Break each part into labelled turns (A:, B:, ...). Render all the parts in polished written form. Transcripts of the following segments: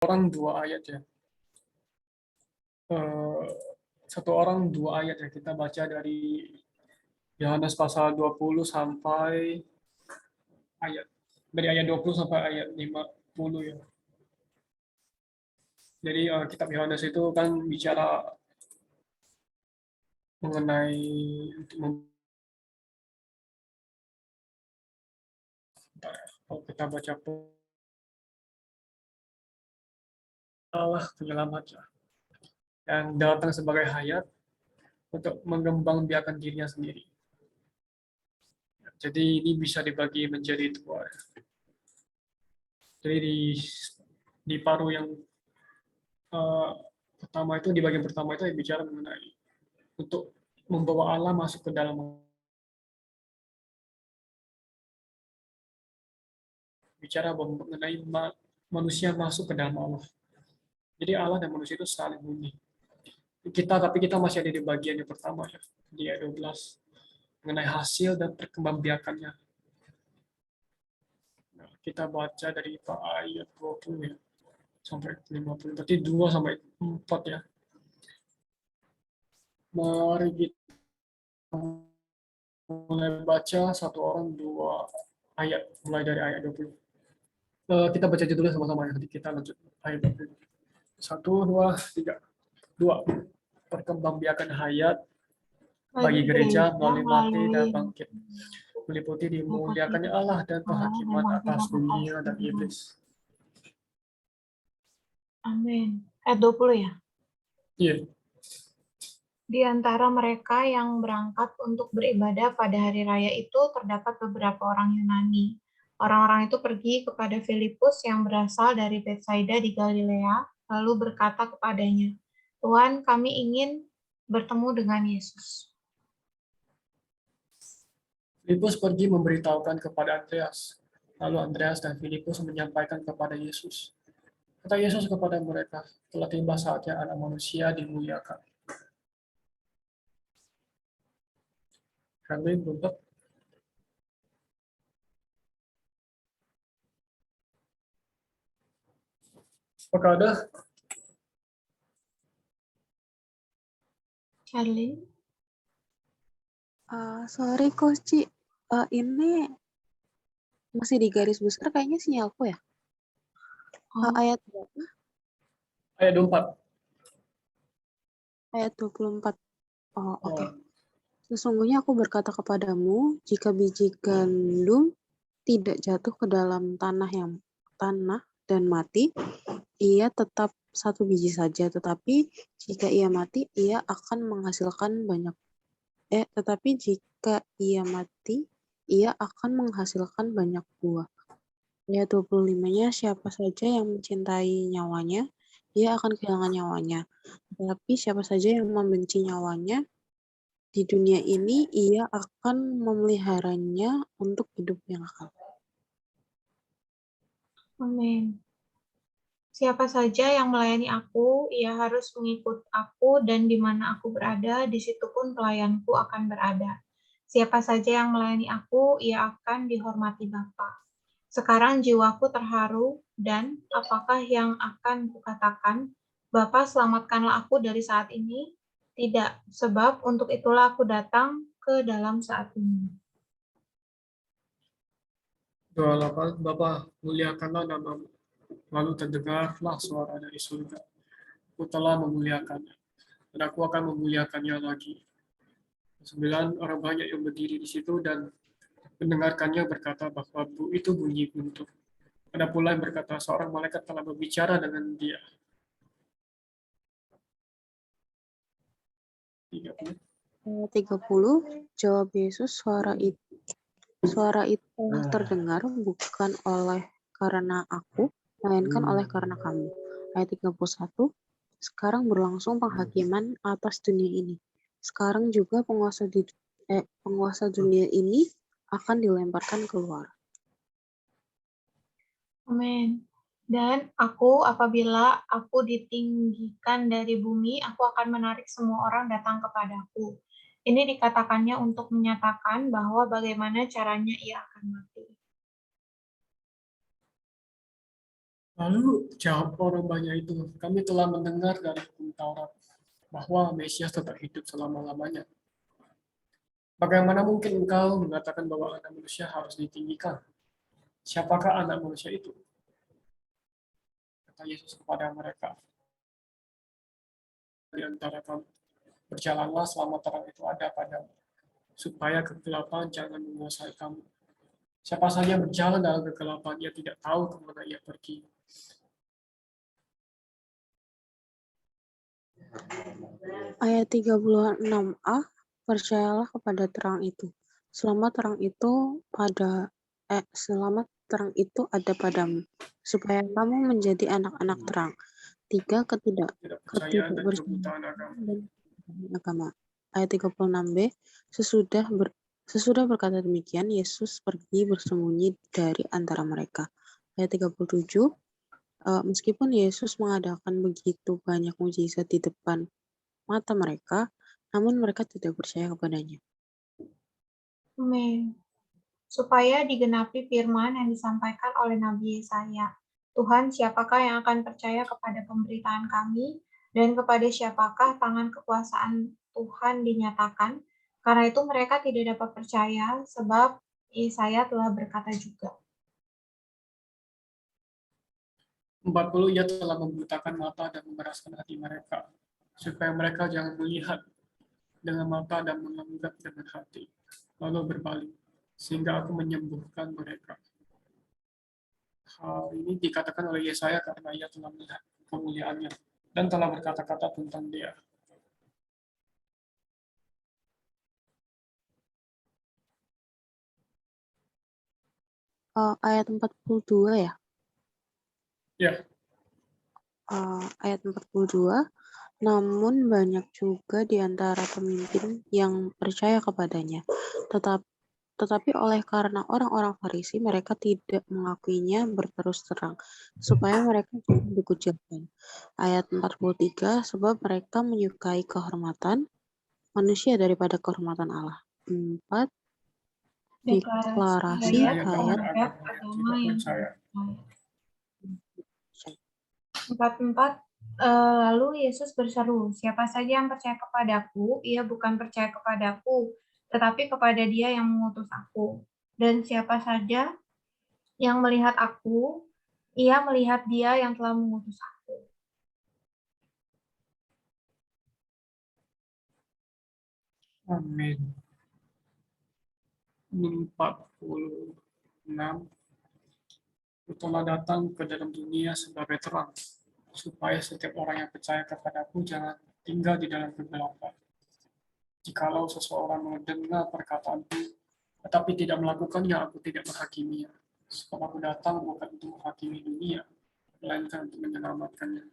A: orang 2 ayat ya. Eh, Satu orang 2 ayat ya. Kita baca dari Yohanes pasal 20 sampai ayat dari ayat 20 sampai ayat 50 ya. Jadi kitab Yohanes itu kan bicara mengenai kalau kita baca Allah penyelamat ya, yang datang sebagai hayat untuk mengembangbiakan dirinya sendiri. Jadi ini bisa dibagi menjadi 2. Jadi di paruh yang eh, pertama itu, di bagian pertama itu bicara mengenai untuk membawa Allah masuk ke dalam, bicara mengenai manusia masuk ke dalam Allah. Jadi Allah dan manusia itu saling unik. Tapi kita masih ada di bagian yang pertama ya, di ayat 12 mengenai hasil dan perkembangbiakannya. Nah, kita baca dari ayat 20 ya sampai 50. Berarti 2 sampai 4 ya. Mari kita mulai baca satu orang 2 ayat, mulai dari ayat 20. Kita baca judulnya sama-sama ya, nanti kita lanjut ayat 20. 1, 2, 3. 2. Perkembangbiakan hayat bagi gereja melalui mati dan bangkit, meliputi dimuliakannya Allah dan penghakiman atas dunia dan iblis.
B: Amin. Ayat 20 ya?
A: Iya.
B: Di antara mereka yang berangkat untuk beribadah pada hari raya itu terdapat beberapa orang Yunani. Orang-orang itu pergi kepada Filipus yang berasal dari Betsaida di Galilea, lalu berkata kepadanya, "Tuhan, kami ingin bertemu dengan Yesus."
A: Filipus pergi memberitahukan kepada Andreas. Lalu Andreas dan Filipus menyampaikan kepada Yesus. Kata Yesus kepada mereka, telah tiba saatnya anak manusia dimuliakan. Kami untuk apakah ada?
B: Charlie?
C: Sorry Coach Ci, ini masih di garis besar kayaknya sinyalku ya. Ayat berapa?
A: Ayat 24.
C: Ayat 24. Oh, oke. Sesungguhnya aku berkata kepadamu, jika biji gandum tidak jatuh ke dalam tanah dan mati, ia tetap satu biji saja. Tetapi jika ia mati, ia akan menghasilkan banyak. Tetapi jika ia mati, ia akan menghasilkan banyak buah. Ayat 25-nya, siapa saja yang mencintai nyawanya, ia akan kehilangan nyawanya. Tetapi siapa saja yang membenci nyawanya, di dunia ini ia akan memeliharanya untuk hidup yang kekal.
B: Amin. Siapa saja yang melayani aku, ia harus mengikut aku, dan di mana aku berada, di situ pun pelayanku akan berada. Siapa saja yang melayani aku, ia akan dihormati Bapa. Sekarang jiwaku terharu, dan apakah yang akan kukatakan? Bapa, selamatkanlah aku dari saat ini. Tidak, sebab untuk itulah aku datang ke dalam saat ini.
A: 28. Bapa, muliakanlah namamu. Lalu terdengarlah suara dari surga. Aku telah memuliakannya, dan aku akan memuliakannya lagi. 9. Orang banyak yang berdiri di situ dan mendengarkannya berkata bahwa itu bunyi guntur. Ada pula yang berkata, seorang malaikat telah berbicara dengan dia.
C: 30. Jawab Yesus, suara itu telah terdengar bukan oleh karena aku, melainkan oleh karena kamu. Ayat 31. Sekarang berlangsung penghakiman atas dunia ini. Sekarang juga penguasa dunia ini akan dilemparkan keluar.
B: Amin. Dan apabila aku ditinggikan dari bumi, aku akan menarik semua orang datang kepadaku. Ini dikatakannya untuk menyatakan bahwa bagaimana caranya ia akan mati.
A: Lalu jawab orang banyak itu, kami telah mendengar dari hukum Taurat bahwa Mesias tetap hidup selama-lamanya. Bagaimana mungkin engkau mengatakan bahwa anak manusia harus ditinggikan? Siapakah anak manusia itu? Kata Yesus kepada mereka, di antara kamu, berjalanlah selama terang itu ada padamu, supaya kegelapan jangan menguasai kamu. Siapa saja berjalan dalam kegelapan, ia tidak tahu kemana ia pergi.
C: Ayat 36a, percayalah kepada terang itu. Selama terang itu ada padamu, supaya kamu menjadi anak-anak terang. 3.
A: Ketidakpercayaan dan
C: Ketidakpercayaan
A: kebutaan agama.
C: dan agama. Ayat 36b, sesudah berkata demikian, Yesus pergi bersembunyi dari antara mereka. Ayat 37, meskipun Yesus mengadakan begitu banyak mujizat di depan mata mereka, namun mereka tidak percaya kepadanya.
B: Amin. Supaya digenapi firman yang disampaikan oleh Nabi Yesaya. Tuhan, siapakah yang akan percaya kepada pemberitaan kami, dan kepada siapakah tangan kekuasaan Tuhan dinyatakan? Karena itu mereka tidak dapat percaya, sebab Yesaya telah berkata juga.
A: 40, ia telah membutakan mata dan memeraskan hati mereka, supaya mereka jangan melihat dengan mata dan menganggap dengan hati, lalu berbalik, sehingga aku menyembuhkan mereka. Hal ini dikatakan oleh Yesaya karena ia telah melihat kemuliaannya dan telah berkata-kata tentang dia.
C: Ayat 42 ya?
A: Ya,
C: Ayat 42, namun banyak juga di antara pemimpin yang percaya kepadanya. Tetapi oleh karena orang-orang Farisi, mereka tidak mengakuinya berterus terang, supaya mereka jangan dikucilkan. Ayat 43, sebab mereka menyukai kehormatan manusia daripada kehormatan Allah. 4, deklarasi
B: Hayat
C: hayat
B: terhadap agama yang
A: percaya.
B: percaya. 44, lalu Yesus berseru, siapa saja yang percaya kepadaku, ia bukan percaya kepadaku, tetapi kepada dia yang mengutus aku. Dan siapa saja yang melihat aku, ia melihat dia yang telah mengutus aku.
A: Amin. 46, telah datang ke dalam dunia sebagai terang, supaya setiap orang yang percaya kepadaku jangan tinggal di dalam kegelapan. Jikalau seseorang mendengar perkataanku, tetapi tidak melakukannya, aku tidak menghakiminya. Sebab aku datang bukan untuk menghakimi dunia, melainkan untuk menyelamatkannya.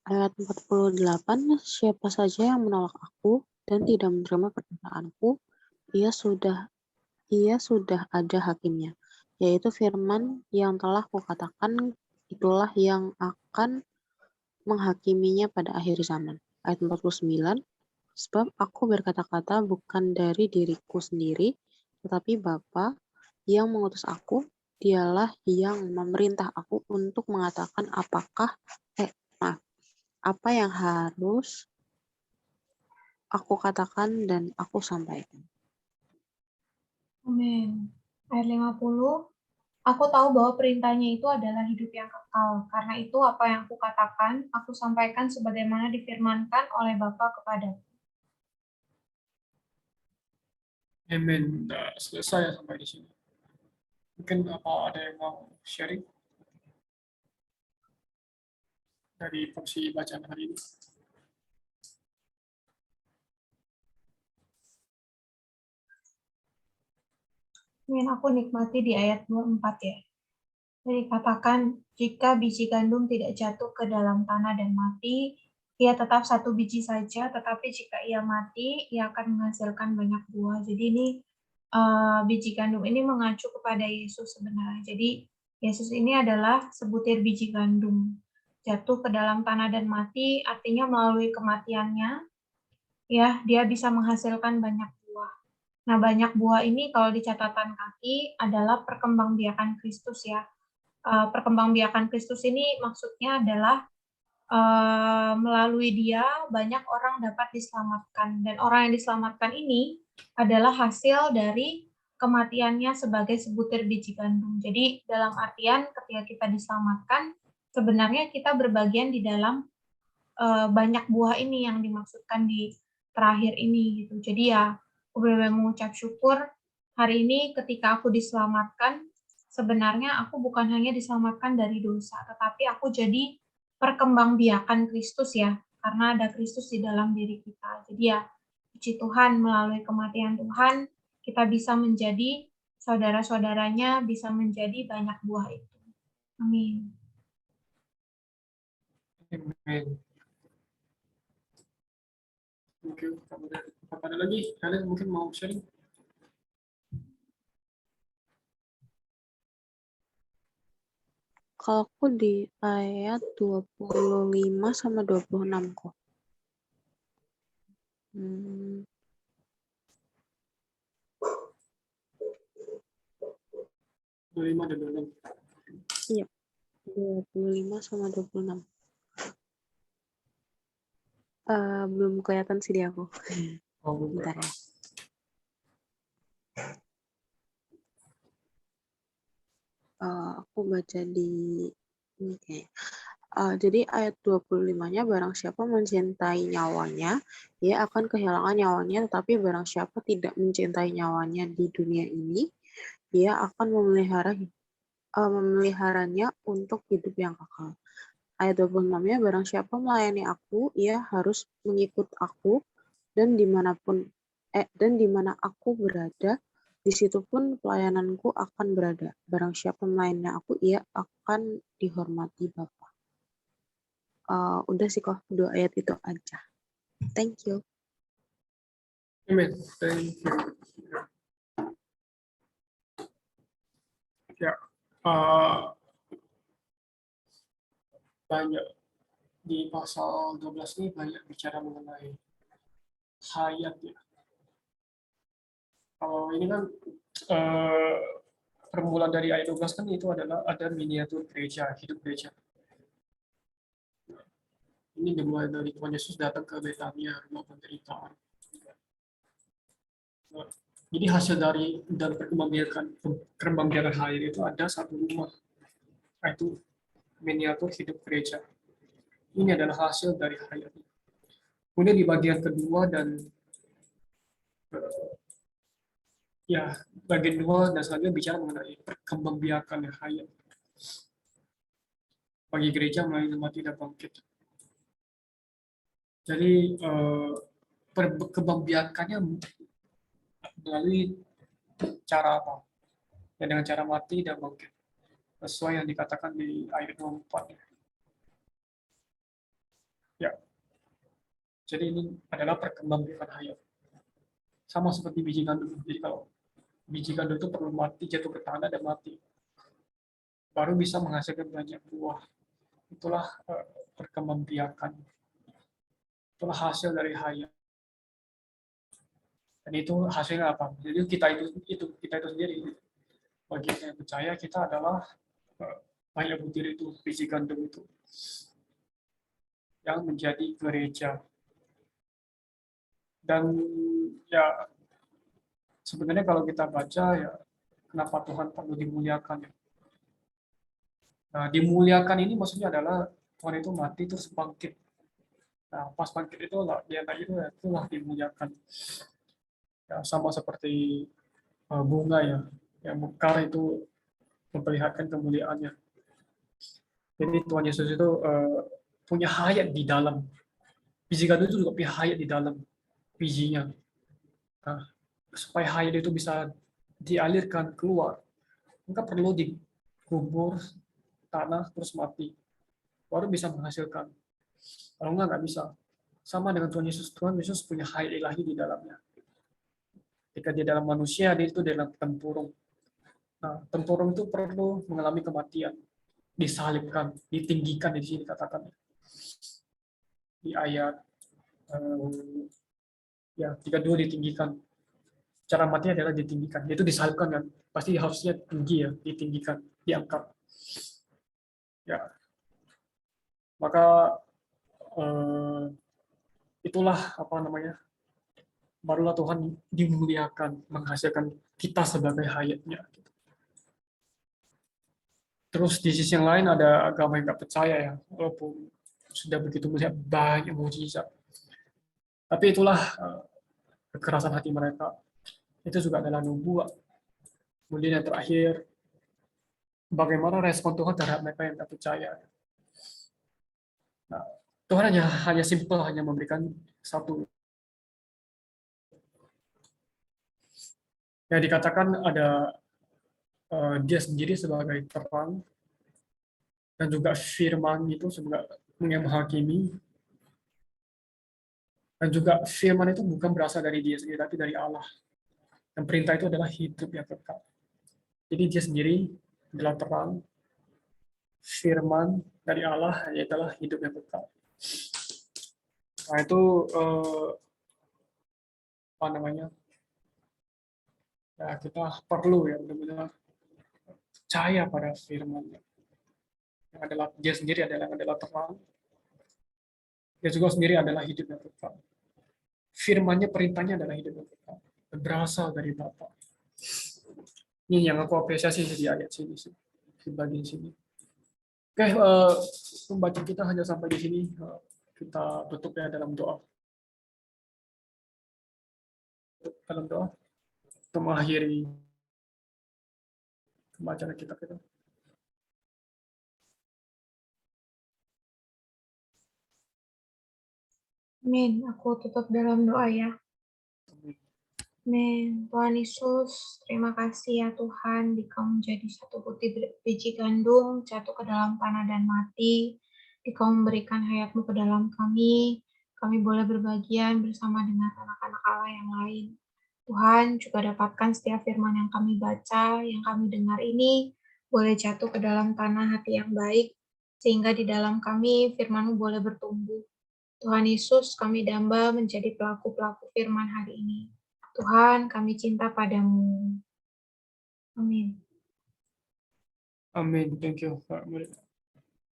C: Ayat 48, siapa saja yang menolak aku dan tidak menerima perkataanku, ia sudah ada hakimnya, yaitu firman yang telah kukatakan, itulah yang akan menghakiminya pada akhir zaman. Ayat 49, sebab aku berkata-kata bukan dari diriku sendiri, tetapi Bapa yang mengutus aku, dialah yang memerintah aku untuk mengatakan apa yang harus aku katakan dan aku sampaikan.
B: Amin. Ayat 50, aku tahu bahwa perintahnya itu adalah hidup yang kekal. Karena itu apa yang aku katakan, aku sampaikan sebagaimana difirmankan oleh Bapa kepadaku.
A: Amin. Selesai sampai di sini. Mungkin ada yang mau sharing dari porsi bacaan hari ini?
B: Ingin aku nikmati di ayat 24 ya. Jadi katakan, jika biji gandum tidak jatuh ke dalam tanah dan mati, ia tetap satu biji saja, tetapi jika ia mati, ia akan menghasilkan banyak buah. Jadi ini biji gandum ini mengacu kepada Yesus sebenarnya. Jadi Yesus ini adalah sebutir biji gandum. Jatuh ke dalam tanah dan mati, artinya melalui kematiannya, ya dia bisa menghasilkan banyak buah. Nah, banyak buah ini kalau di catatan kaki adalah perkembangbiakan Kristus ya. Perkembangbiakan Kristus ini maksudnya adalah melalui dia banyak orang dapat diselamatkan, dan orang yang diselamatkan ini adalah hasil dari kematiannya sebagai sebutir biji gandum. Jadi dalam artian ketika kita diselamatkan, sebenarnya kita berbagian di dalam banyak buah ini yang dimaksudkan di terakhir ini gitu. Jadi ya aku benar-benar mengucap syukur hari ini ketika aku diselamatkan, sebenarnya aku bukan hanya diselamatkan dari dosa, tetapi aku jadi perkembangbiakan Kristus ya, karena ada Kristus di dalam diri kita. Jadi ya, puji Tuhan melalui kematian Tuhan, kita bisa menjadi saudara-saudaranya, bisa menjadi banyak buah itu. Amin.
A: Amin. Oke, apa ada lagi? Kalian mungkin mau sharing?
C: Kalau aku di ayat 25 sama 26 kok.
A: 25 dan 26.
C: Iya, 25 sama 26. Belum kelihatan sih di aku.
A: Oh, bukan.
C: Bentar ya. Aku baca di ini kayak. Jadi ayat 25-nya, barang siapa mencintai nyawanya, ia akan kehilangan nyawanya, tetapi barang siapa tidak mencintai nyawanya di dunia ini, ia akan memeliharanya untuk hidup yang kekal. Ayat 26-nya, barang siapa melayani aku, ia harus mengikut aku, dan di mana aku berada, di situ pun pelayananku akan berada. Barang siapa melayani aku, ia akan dihormati Bapa. Udah sih kok, 2 ayat itu aja. Thank you.
A: Amen. Thank you. Ya, banyak di pasal 12 ini banyak bicara mengenai hayat ya. Kalau ini kan permulaan dari ayat 12 kan itu adalah ada miniatur gereja, hidup gereja. Ini dimulai dari Tuhan Yesus datang ke Betania, rumah penderitaan. Jadi hasil dari dan perkembangbiakan hayat itu ada satu rumah, yaitu miniatur hidup gereja. Ini adalah hasil dari hayat. Kemudian di bagian kedua dan ya bagian 2 dan selanjutnya bicara mengenai perkembangbiakan hayat bagi gereja melalui mati dan bangkit. Jadi perkembangbiakannya melalui cara apa? Ya, dengan cara mati dan bangkit. Sesuai yang dikatakan di ayat 24. Ya. Jadi ini adalah perkembangbiakan hayat. Sama seperti biji gandum. Jadi kalau biji gandum itu perlu mati, jatuh ke tanah dan mati. Baru bisa menghasilkan banyak buah. Itulah perkembangbiakan. Itulah hasil dari hayat. Dan itu hasilnya apa? Jadi kita itu sendiri. Bagi yang percaya kita adalah hayat butir itu, biji gandum itu yang menjadi gereja. Dan ya sebenarnya kalau kita baca ya kenapa Tuhan perlu dimuliakan ya. Nah, dimuliakan ini maksudnya adalah Tuhan itu mati terus bangkit. Nah, pas bangkit itulah itulah dimuliakan. Ya, sama seperti bunga ya, yang mekar itu memperlihatkan kemuliaannya. Jadi Tuhan Yesus itu punya hayat di dalam. Biji gandum itu juga punya hayat di dalam bijinya. Nah, supaya hayat itu bisa dialirkan keluar, maka perlu dikubur tanah terus mati. Baru bisa menghasilkan. Kalau nggak bisa. Sama dengan Tuhan Yesus. Tuhan Yesus punya hayat ilahi di dalamnya. Ketika dia dalam manusia, dia itu dalam tempurung. Nah, tempurung itu perlu mengalami kematian. Disalibkan, ditinggikan di sini katakan. Di ayat ya 32 ditinggikan. Cara mati adalah ditinggikan. Itu disalibkan kan. Pasti harusnya tinggi ya, ditinggikan, diangkat. Ya, maka itulah apa namanya? Barulah Tuhan dimuliakan, menghasilkan kita sebagai hayatnya. Terus di sisi yang lain ada agama yang nggak percaya ya, walaupun sudah begitu melihat banyak mujizat. Tapi itulah kekerasan hati mereka. Itu juga adalah nubuat. Kemudian yang terakhir, bagaimana respon Tuhan terhadap mereka yang tidak percaya. Nah, Tuhan hanya simpel, hanya memberikan satu. Yang dikatakan ada dia sendiri sebagai terang, dan juga firman itu sebagai yang menghakimi, dan juga firman itu bukan berasal dari dia sendiri, tapi dari Allah. Dan perintah itu adalah hidup yang kekal. Jadi dia sendiri adalah terang, firman dari Allah adalah hidup yang kekal. Nah itu apa namanya? Ya kita perlu ya benar-benar percaya pada firman yang adalah dia sendiri adalah terang. Dia juga sendiri adalah hidup yang kekal. Firman-Nya, perintahnya adalah hidup yang kekal. Berasal dari Bapa. Ini yang aku apresiasi di ayat sini, di bagian sini. Oke, pembacaan kita hanya sampai di sini. Kita tutup ya dalam doa. Dalam doa untuk mengakhiri pembacaan kita.
B: Amin. Aku tutup dalam doa ya. Amin. Tuhan Yesus, terima kasih ya Tuhan, Dikau menjadi satu biji gandum, jatuh ke dalam tanah dan mati. Dikau memberikan hayat-Mu ke dalam kami boleh berbagian bersama dengan anak-anak Allah yang lain. Tuhan juga dapatkan setiap firman yang kami baca, yang kami dengar ini, boleh jatuh ke dalam tanah hati yang baik, sehingga di dalam kami firman-Mu boleh bertumbuh. Tuhan Yesus, kami damba menjadi pelaku-pelaku firman hari ini. Tuhan, kami cinta padamu. Amin.
A: Amin. Thank you, Pak Murid.